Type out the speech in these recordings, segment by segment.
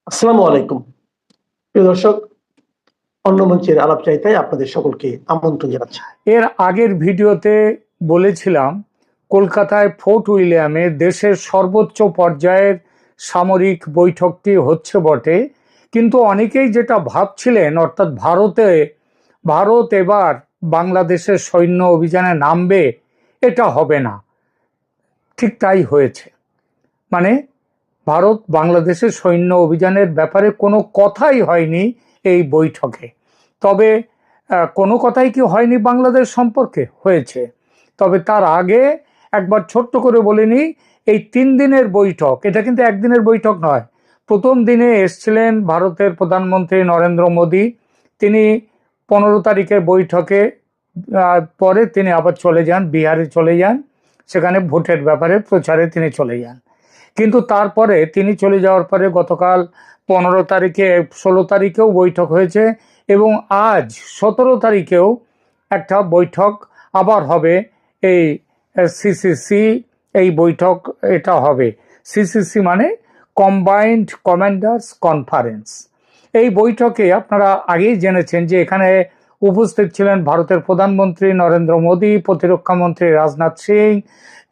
আসসালামু আলাইকুম। প্রিয় দর্শক, অন্য মঞ্চের আলাপচারিতায় আপনাদের সকলকে আমন্ত্রণ জানাচ্ছি। এর আগের ভিডিওতে বলেছিলাম কলকাতায় ফোর্ট উইলিয়ামে দেশের সর্বোচ্চ পর্যায়ের সামরিক বৈঠকটি হচ্ছে বটে, কিন্তু অনেকেই যেটা ভাবছিলেন, অর্থাৎ ভারত এবার বাংলাদেশের সৈন্য অভিযানে নামবে, এটা হবে না। ঠিক তাই হয়েছে। মানে ভারত বাংলাদেশের সৈন্য অভিযানের ব্যাপারে কোনো কথাই হয়নি এই বৈঠকে। তবে কোনো কথাই কি হয়নি বাংলাদেশ সম্পর্কে? হয়েছে। তবে তার আগে একবার ছোট্ট করে বলে নিই, এই 3 দিনের বৈঠক, এটা কিন্তু একদিনের বৈঠক নয়। প্রথম দিনে এসছিলেন ভারতের প্রধানমন্ত্রী নরেন্দ্র মোদী। তিনি 15 তারিখের বৈঠকে পরে তিনি আবার চলে যান, বিহারে চলে যান, সেখানে ভোটের ব্যাপারে প্রচারে তিনি চলে যান। কিন্তু তারপরে তিনি চলে যাওয়ার পরে গতকাল 15 তারিখে, 16 তারিখেও বৈঠক হয়েছে এবং আজ 17 তারিখেও একটা বৈঠক আবার হবে। এই সিসিসি, এই বৈঠক এটা হবে। সিসিসি মানে কম্বাইন্ড কমান্ডার্স কনফারেন্স। এই বৈঠকে আপনারা আগেই জেনেছেন যে এখানে উপস্থিত ছিলেন ভারতের প্রধানমন্ত্রী নরেন্দ্র মোদী, প্রতিরক্ষা মন্ত্রী Rajnath Singh,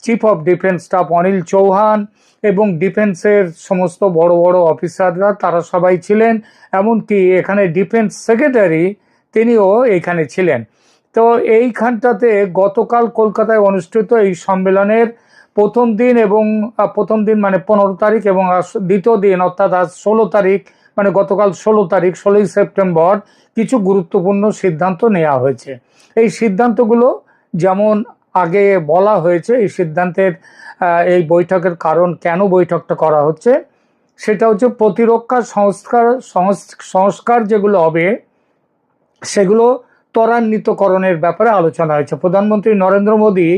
chief of defence staff Anil Chauhan এবং ডিফেন্সের সমস্ত বড় বড় অফিসাররা, তারা সবাই ছিলেন। এমনকি এখানে ডিফেন্স সেক্রেটারি, তিনিও এখানে ছিলেন। তো এইখানটাতে গতকাল কলকাতায় অনুষ্ঠিত এই সম্মেলনের প্রথম দিন মানে 15 তারিখ, এবং দ্বিতীয় দিন অর্থাৎ আজ 16 তারিখ, মানে গতকাল 16 তারিখ, 16ই সেপ্টেম্বর, কিছু গুরুত্বপূর্ণ সিদ্ধান্ত নেওয়া হয়েছে। এই সিদ্ধান্তগুলো যেমন আগে বলা হয়েছে, এই সিদ্ধান্তের এই বৈঠকের কারণ, কেন বৈঠকটা করা হচ্ছে, সেটা হচ্ছে প্রতিরক্ষা সংস্কার যেগুলো হবে সেগুলো ত্বরান্বিতকরণের ব্যাপারে আলোচনা হয়েছে। প্রধানমন্ত্রী নরেন্দ্র মোদী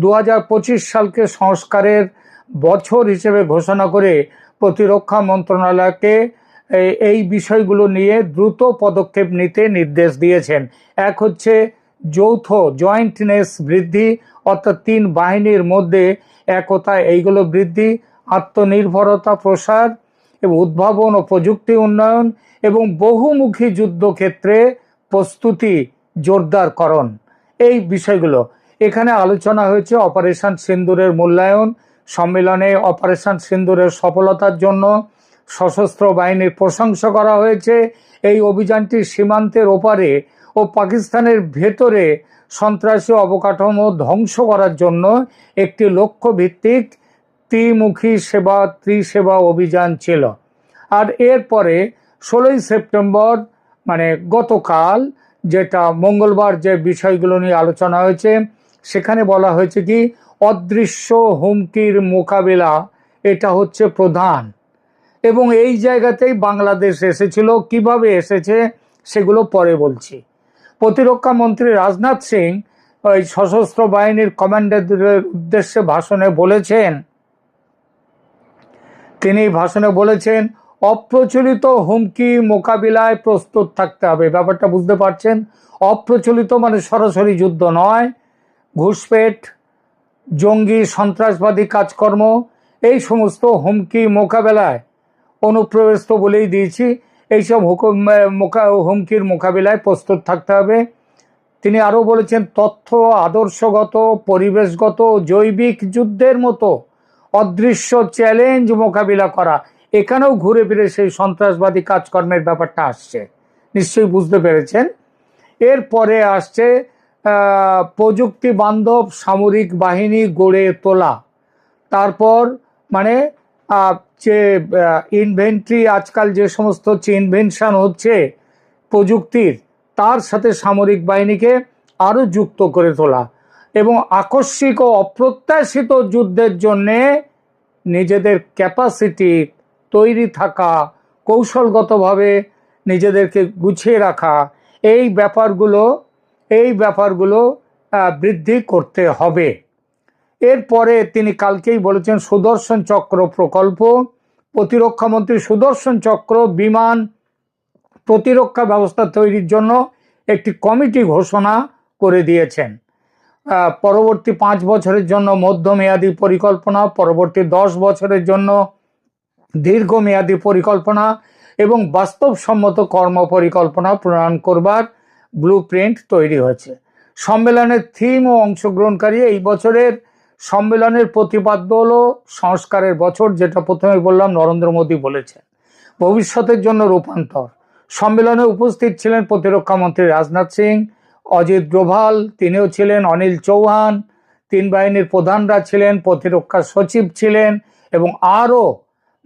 2025 সালকে সংস্কারের বছর হিসেবে ঘোষণা করে প্রতিরক্ষা মন্ত্রণালয়কে এই বিষয়গুলো নিয়ে দ্রুত পদক্ষেপ নিতে নির্দেশ দিয়েছেন। এক হচ্ছে জয়েন্টনেস বৃদ্ধি, অর্থাৎ 3 বাহিনীর মধ্যে একতা, এইগুলো বৃদ্ধি, আত্মনির্ভরতা প্রসার এবং উদ্ভাবন ও প্রযুক্তি উন্নয়ন এবং বহুমুখী যুদ্ধক্ষেত্রে প্রস্তুতি জোরদারকরণ, এই বিষয়গুলো এখানে আলোচনা হয়েছে। অপারেশন সিন্দুরের মূল্যায়ন। সম্মেলনে অপারেশন সিন্দুরের সফলতার জন্য সশস্ত্র বাহিনীর প্রশংসা করা হয়েছে। এই অভিযানটি সীমান্তের ওপারে ও পাকিস্তানের ভেতরে সন্ত্রাসী অবকাঠামো ধ্বংস করার জন্য একটি লক্ষ্যভিত্তিক ত্রিসেবা অভিযান ছিল। আর এরপরে 16ই সেপ্টেম্বর, মানে গতকাল, যেটা মঙ্গলবার, যে বিষয়গুলো নিয়ে আলোচনা হয়েছে, সেখানে বলা হয়েছে কি, অদৃশ্য হুমকির মোকাবিলা, এটা হচ্ছে প্রধান। এবং এই জায়গাতেই বাংলাদেশ এসেছিল। কিভাবে এসেছে সেগুলো পরে বলছি। প্রতিরক্ষা মন্ত্রী রাজনাথ সিং ওই সশস্ত্র বাহিনীর কমান্ডারদের উদ্দেশ্যে ভাষণে বলেছেন অপ্রচলিত হুমকি মোকাবিলায় প্রস্তুত থাকতে হবে। ব্যাপারটা বুঝতে পারছেন? অপ্রচলিত মানে সরাসরি যুদ্ধ নয়, ঘুষপেট, জঙ্গি সন্ত্রাসবাদী কাজকর্ম, এই সমস্ত হুমকি মোকাবেলায়, অনুপ্রবেশ তো বলেই দিয়েছি, এইসব হুমকির মোকাবিলায় প্রস্তুত থাকতে হবে। তিনি আরও বলেছেন তথ্য, আদর্শগত, পরিবেশগত, জৈবিক যুদ্ধের মতো অদৃশ্য চ্যালেঞ্জ মোকাবিলা করা। এখানেও ঘুরে ফিরে সেই সন্ত্রাসবাদী কাজকর্মের ব্যাপারটা আসছে, নিশ্চয়ই বুঝতে পেরেছেন। এরপরে আসছে প্রযুক্তি বান্ধব সামরিক বাহিনী গড়ে তোলা। তারপর মানে যে ইনভেন্টরি, আজকাল যে সমস্ত ইনভেনশন হচ্ছে প্রযুক্তির, তার সাথে সামরিক বাহিনীকে আরও যুক্ত করে তোলা এবং আকস্মিক ও অপ্রত্যাশিত যুদ্ধের জন্যে নিজেদের ক্যাপাসিটি তৈরি থাকা, কৌশলগতভাবে নিজেদেরকে গুছিয়ে রাখা, এই ব্যাপারগুলো বৃদ্ধি করতে হবে। এরপরে তিনি কালকেই বলেছেন সুদর্শন চক্র প্রকল্প। প্রতিরক্ষামন্ত্রী সুদর্শন চক্র বিমান প্রতিরক্ষা ব্যবস্থা তৈরির জন্য একটি কমিটি ঘোষণা করে দিয়েছেন। পরবর্তী 5 বছরের জন্য মধ্যমেয়াদী পরিকল্পনা, পরবর্তী 10 বছরের জন্য দীর্ঘমেয়াদী পরিকল্পনা এবং বাস্তবসম্মত কর্ম পরিকল্পনা প্রণয়ন করবার ব্লুপ্রিন্ট তৈরি হয়েছে। সম্মেলনের থিম ও অংশগ্রহণকারী এই বছরের সম্মেলনের প্রতিপাদ্য হলো সংস্কারের বছর, যেটা প্রথমে বললাম নরেন্দ্র মোদী বলেছেন, ভবিষ্যতের জন্য রূপান্তর। সম্মেলনে উপস্থিত ছিলেন প্রতিরক্ষা মন্ত্রী রাজনাথ সিং, অজিত ডোভাল তিনিও ছিলেন, অনিল চৌহান, তিন বাহিনীর প্রধানরা ছিলেন, প্রতিরক্ষা সচিব ছিলেন এবং আরও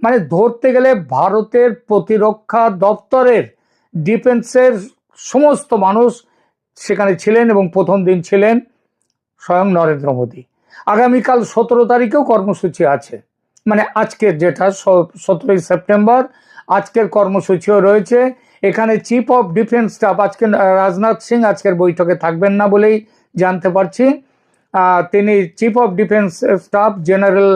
মানে ধরতে গেলে ভারতের প্রতিরক্ষা দপ্তরের ডিফেন্সের সমস্ত মানুষ সেখানে ছিলেন এবং প্রথম দিন ছিলেন স্বয়ং নরেন্দ্র মোদী। আগামীকাল 17 তারিখেও কর্মসূচি আছে, মানে আজকের যেটা 17ই সেপ্টেম্বর আজকের কর্মসূচিও রয়েছে। এখানে চিফ অফ ডিফেন্স স্টাফ আজকে রাজনাথ সিং আজকের বৈঠকে থাকবেন না বলেই জানতে পারছি। তিনি chief of defence staff general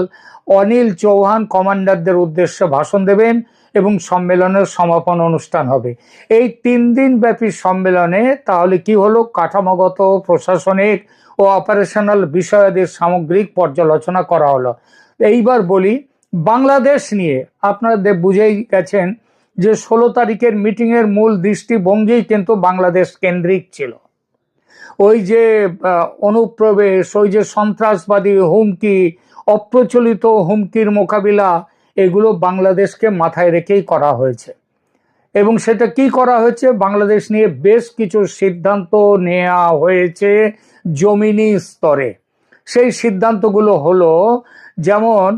Anil Chauhan কমান্ডারদের উদ্দেশ্যে ভাষণ দেবেন এবং সম্মেলনের সমাপন অনুষ্ঠান হবে। এই 3 দিন ব্যাপী সম্মেলনে তাহলে কি হলো, কাঠামোগত, প্রশাসনিক ও অপারেশনাল বিষয়াদির সামগ্রিক পর্যালোচনা করা হলো। এইবার বলি বাংলাদেশ নিয়ে। আপনারা বুঝেই গেছেন যে 16 তারিখের মিটিংয়ের মূল দৃষ্টিভঙ্গি কিন্তু বাংলাদেশ কেন্দ্রিক ছিল। ওই যে অনুপ্রবেশ, ওই যে সন্ত্রাসবাদী হুমকি, অপ্রচলিত হুমকির মোকাবিলা, এগুলো বাংলাদেশকে মাথায় রেখেই করা হয়েছে। এবং সেটা কি করা হয়েছে, বাংলাদেশ নিয়ে বেশ কিছু সিদ্ধান্ত নেওয়া হয়েছে জমিনি স্তরে। সেই সিদ্ধান্তগুলো হলো যেমন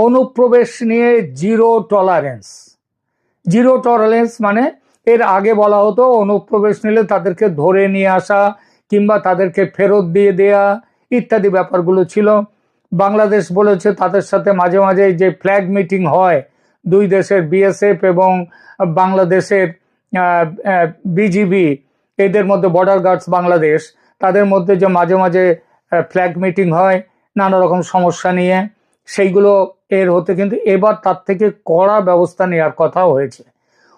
অনুপ্রবেশ নিয়ে জিরো টলারেন্স। জিরো টলারেন্স মানে এর আগে বলা হতো অনুপ্রবেশ নিলে তাদেরকে ধরে নিয়ে আসা কিংবা তাদেরকে ফেরত দিয়ে দেয়া ইত্যাদি ব্যাপারগুলো ছিল। বাংলাদেশ বলেছে তাদের সাথে মাঝে মাঝে যে ফ্ল্যাগ মিটিং হয় দুই দেশের বিএসএফ এবং বাংলাদেশের বিজিবি, এদের মধ্যে বর্ডার গার্ডস বাংলাদেশ, তাদের মধ্যে যে মাঝে মাঝে ফ্ল্যাগ মিটিং হয় নানা রকম সমস্যা নিয়ে, সেইগুলো এর হতে কিন্তু এবার তার থেকে কড়া ব্যবস্থা নেওয়ার কথা হয়েছে।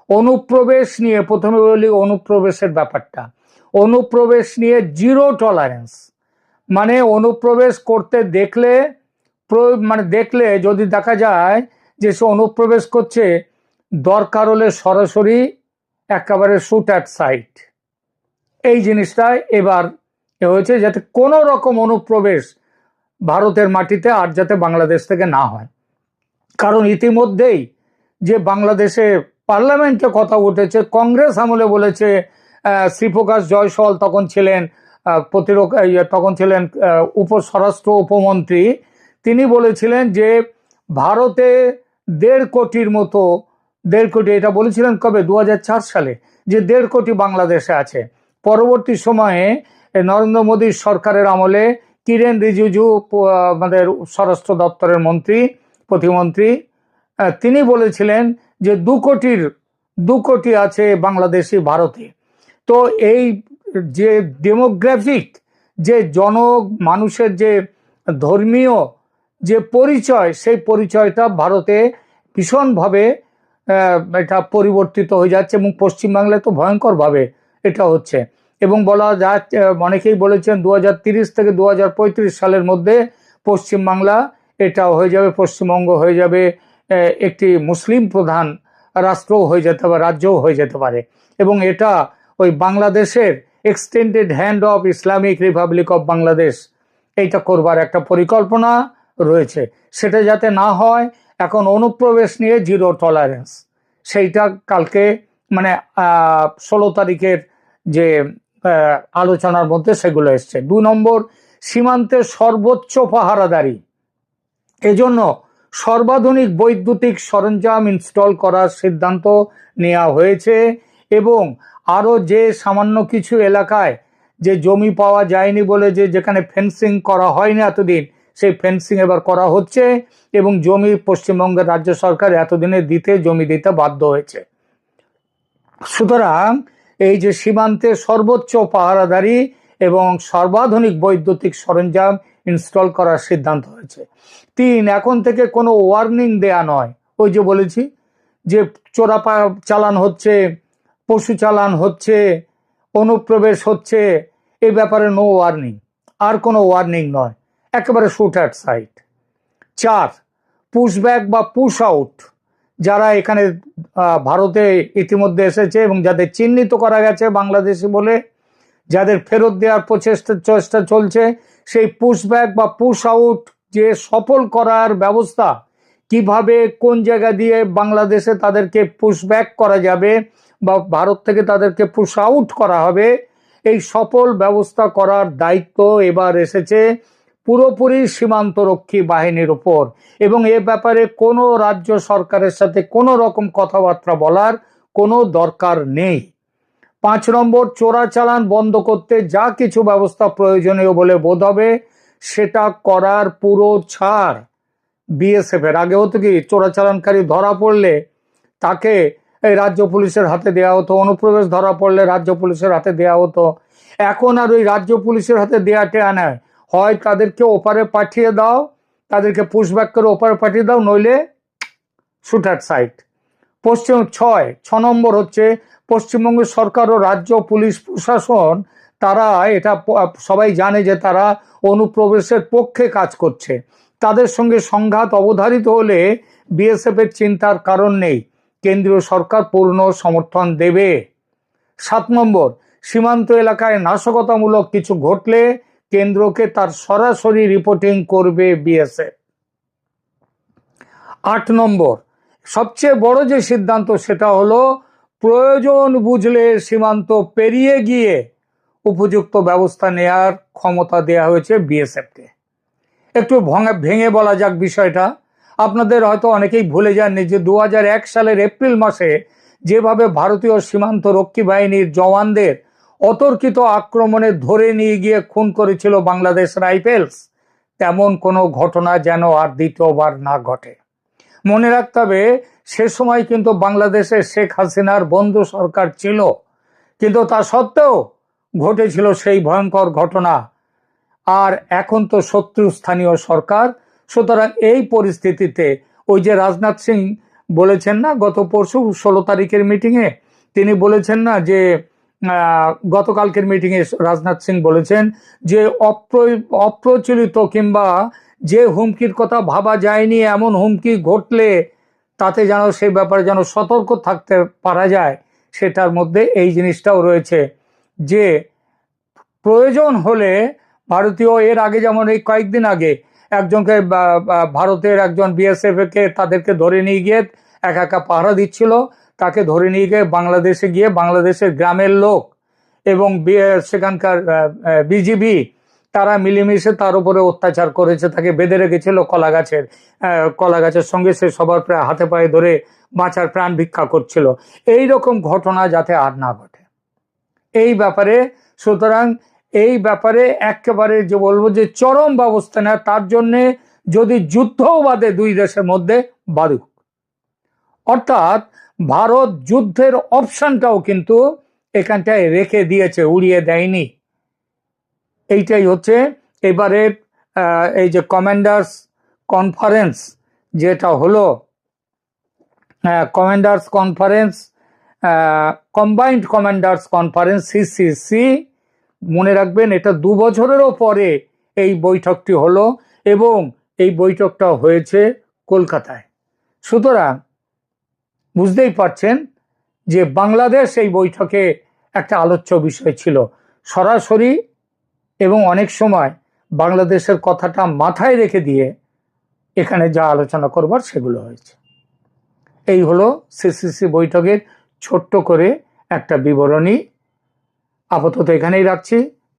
অনুপ্রবেশ নিয়ে প্রথমে বলি অনুপ্রবেশের ব্যাপারটা। অনুপ্রবেশ নিয়ে জিরো টলারেন্স, মানে অনুপ্রবেশ করতে দেখলে দেখলে যদি দেখা যায় যে সে অনুপ্রবেশ করছে, দরকার হলে সরাসরি একেবারে শুট অ্যাট সাইট। এই জিনিসটা এবার হয়েছে যাতে কোনো রকম অনুপ্রবেশ ভারতের মাটিতে আর যাতে বাংলাদেশ থেকে না হয়। কারণ ইতিমধ্যেই যে বাংলাদেশে পার্লামেন্টে কথা উঠেছে, কংগ্রেস আমলে বলেছে, শ্রীপ্রকাশ জয়সওয়াল তখন ছিলেন তখন ছিলেন স্বরাষ্ট্র উপমন্ত্রী, তিনি বলেছিলেন যে ভারতে 1.5 কোটির মতো, 1.5 কোটি, এটা বলেছিলেন কবে, 2004 সালে, যে 1.5 কোটি বাংলাদেশে আছে। পরবর্তী সময়ে নরেন্দ্র মোদীর সরকারের আমলে কিরেন রিজিজু আমাদের স্বরাষ্ট্র দপ্তরের প্রতিমন্ত্রী, তিনি বলেছিলেন যে 2 কোটি আছে বাংলাদেশি ভারতে। তো এই যে ডেমোগ্রাফিক যে মানুষের যে ধর্মীয় যে পরিচয়, সেই পরিচয়টা ভারতে ভীষণভাবে এটা পরিবর্তিত হয়ে যাচ্ছে এবং পশ্চিমবাংলায় তো ভয়ঙ্করভাবে এটা হচ্ছে। এবং বলা যাচ্ছে, অনেকেই বলেছেন 2030 থেকে 2035 সালের মধ্যে পশ্চিমবাংলা এটা হয়ে যাবে, পশ্চিমবঙ্গ হয়ে যাবে একটি মুসলিম প্রধান রাষ্ট্রও হয়ে যেতে পারে, রাজ্যও হয়ে যেতে পারে। এবং এটা ওই বাংলাদেশের extended hand of Islamic Republic of Bangladesh, এইটা করবার একটা পরিকল্পনা রয়েছে। সেটা যাতে না হয়, এখন অনুপ্রবেশ নিয়ে জিরো টলারেন্স, সেইটা কালকে মানে 16 তারিখের যে আলোচনার মধ্যে সেগুলো এসছে। 2 নম্বর, সীমান্তে সর্বোচ্চ পাহারাদারি, এজন্য সর্বাধুনিক বৈদ্যুতিক সরঞ্জাম ইনস্টল করার সিদ্ধান্ত নেওয়া হয়েছে। এবং আরও যে সামান্য কিছু এলাকায় যে জমি পাওয়া যায়নি বলে যেখানে ফেন্সিং করা হয়নি এতদিন, সেই ফেন্সিং এবার করা হচ্ছে এবং জমি পশ্চিমবঙ্গের রাজ্য সরকার এতদিনে জমি দিতে বাধ্য হয়েছে। সুতরাং এই যে সীমান্তে সর্বোচ্চ পাহারাদারি এবং সর্বাধুনিক বৈদ্যুতিক সরঞ্জাম ইনস্টল করার সিদ্ধান্ত হয়েছে। 3, এখন থেকে কোনো ওয়ার্নিং দেয়া নয়। ওই যে বলেছি যে চোরা চালান হচ্ছে, পশু চালান হচ্ছে, অনুপ্রবেশ হচ্ছে, এই ব্যাপারে নো ওয়ার্নিং, আর কোনো ওয়ার্নিং নয়, একেবারে শুট অ্যাট সাইট। 4, পুশব্যাক বা পুশ আউট, যারা এখানে ভারতে ইতিমধ্যে এসেছে এবং যাদের চিহ্নিত করা গেছে বাংলাদেশি বলে, যাদের ফেরত দেওয়ার চেষ্টা চলছে, সেই পুশব্যাক বা পুশ আউট যে সফল করার ব্যবস্থা, কিভাবে কোন জায়গা দিয়ে বাংলাদেশে তাদেরকে পুশব্যাক করা যাবে বা ভারত থেকে তাদেরকে পুশ আউট করা হবে, এই সফল ব্যবস্থা করার দায়িত্ব এবার এসেছে পুরোপুরি সীমান্তরক্ষী বাহিনীর উপর। এবং এ ব্যাপারে কোনো রাজ্য সরকারের সাথে কোনো রকম কথাবার্তা বলার কোনো দরকার নেই। 5 নম্বর, চোরাচালান বন্ধ করতে যা কিছু ব্যবস্থা প্রয়োজনীয় বলে বোধ হবে সেটা করার পুরো ছাড় বিএসএফ এর। আগে হতো কি, চোরাচালানকারী ধরা পড়লে তাকে এই রাজ্য পুলিশের হাতে দেওয়া হতো, অনুপ্রবেশ ধরা পড়লে রাজ্য পুলিশের হাতে দেওয়া হতো। এখন আর ওই রাজ্য পুলিশের হাতে দেওয়া টেয়া নেয়, হয় তাদেরকে ওপারে পাঠিয়ে দাও, তাদেরকে পুশব্যাক করে ওপারে পাঠিয়ে দাও, নইলে শুট অ্যাট সাইট। 6 নম্বর হচ্ছে, পশ্চিমবঙ্গ সরকার ও রাজ্য পুলিশ প্রশাসন তারা এটা সবাই জানে যে তারা অনুপ্রবেশের পক্ষে কাজ করছে। তাদের সঙ্গে সংঘাত অবধারিত হলে বিএসএফ এর চিন্তার কারণ নেই, কেন্দ্রীয় সরকার পূর্ণ সমর্থন দেবে। 7 নম্বর, সীমান্ত এলাকায় নাশকতামূলক কিছু ঘটলে কেন্দ্রকে তার সরাসরি রিপোর্টিং করবে বিএসএফ। 8 নম্বর, সবচেয়ে বড় যে সিদ্ধান্ত সেটা হলো প্রয়োজন বুঝলে সীমান্ত পেরিয়ে গিয়ে উপযুক্ত ব্যবস্থা নেয়ার ক্ষমতা দেয়া হয়েছে বিএসএফকে। একটু ভেঙে বলা যাক বিষয়টা। আপনাদের হয়তো অনেকেই ভুলে যাননি যে 2001 সালের এপ্রিল মাসে যেভাবে ভারতীয় সীমান্ত রক্ষী বাহিনীর জওয়ানদের অতর্কিত আক্রমণে ধরে নিয়ে গিয়ে খুন করেছিল বাংলাদেশ রাইফেলস, তেমন কোনো ঘটনা যেন আর দ্বিতীয়বার না ঘটে। মনে রাখতে হবে, সে সময় কিন্তু বাংলাদেশে শেখ হাসিনার বন্ধু সরকার ছিল, কিন্তু তা সত্ত্বেও ঘটেছিল সেই ভয়ঙ্কর ঘটনা। আর এখন তো শত্রু স্থানীয় সরকার। সুতরাং এই পরিস্থিতিতে ওই যে রাজনাথ সিং বলেছেন না গত পরশু 16 তারিখের মিটিংয়ে, তিনি বলেছেন না যে গতকালকের মিটিংয়ে রাজনাথ সিং বলেছেন যে অপ্রচলিত কিংবা যে হুমকির কথা ভাবা যায়নি এমন হুমকি ঘটলে তাতে যেন সেই ব্যাপারে যেন সতর্ক থাকতে পারা যায়। সেটার মধ্যে এই জিনিসটাও রয়েছে যে প্রয়োজন হলে ভারতীয়, এর আগে যেমন এই কয়েকদিন আগে একজনকে ভারতের একজন বিএসএফ কে তাদেরকে ধরে নিয়ে গিয়ে একা পাহারা দিচ্ছিল, তাকে ধরে নিয়ে গিয়ে বাংলাদেশের গ্রামের লোক এবং সেখানকার বিজিবি তারা মিলেমিশে তার উপরে অত্যাচার করেছে, তাকে বেঁধে রেখেছিল কলা গাছের সঙ্গে, সে সবার প্রায় হাতে পায়ে ধরে বাঁচার প্রাণ ভিক্ষা করছিল। এই রকম ঘটনা যাতে আর না ঘটে এই ব্যাপারে, সুতরাং এই ব্যাপারে একেবারে যে বলবো যে চরম ব্যবস্থা নেয়, তার জন্যে যদি যুদ্ধও বাদে দুই দেশের মধ্যে বাড়ুক, অর্থাৎ ভারত যুদ্ধের অপশনটাও কিন্তু এখানটায় রেখে দিয়েছে, উড়িয়ে দেয়নি। এইটাই হচ্ছে এবারের এই যে কমান্ডার্স কনফারেন্স, যেটা হলো commanders conference, combined commanders conference CCC. মনে রাখবেন, এটা 2 বছরেরও পরে এই বৈঠকটি হলো এবং এই বৈঠকটা হয়েছে কলকাতায়। সুতরাং বুঝতেই পারছেন যে বাংলাদেশ এই বৈঠকে একটা আলোচ্য বিষয় ছিল সরাসরি, এবং অনেক সময় বাংলাদেশের কথাটা মাথায় রেখে দিয়ে এখানে যা আলোচনা করবার সেগুলো হয়েছে। এই হলো সিসিসি বৈঠকের ছোট্ট করে একটা বিবরণী। আপাতত এখানেই রাখছি।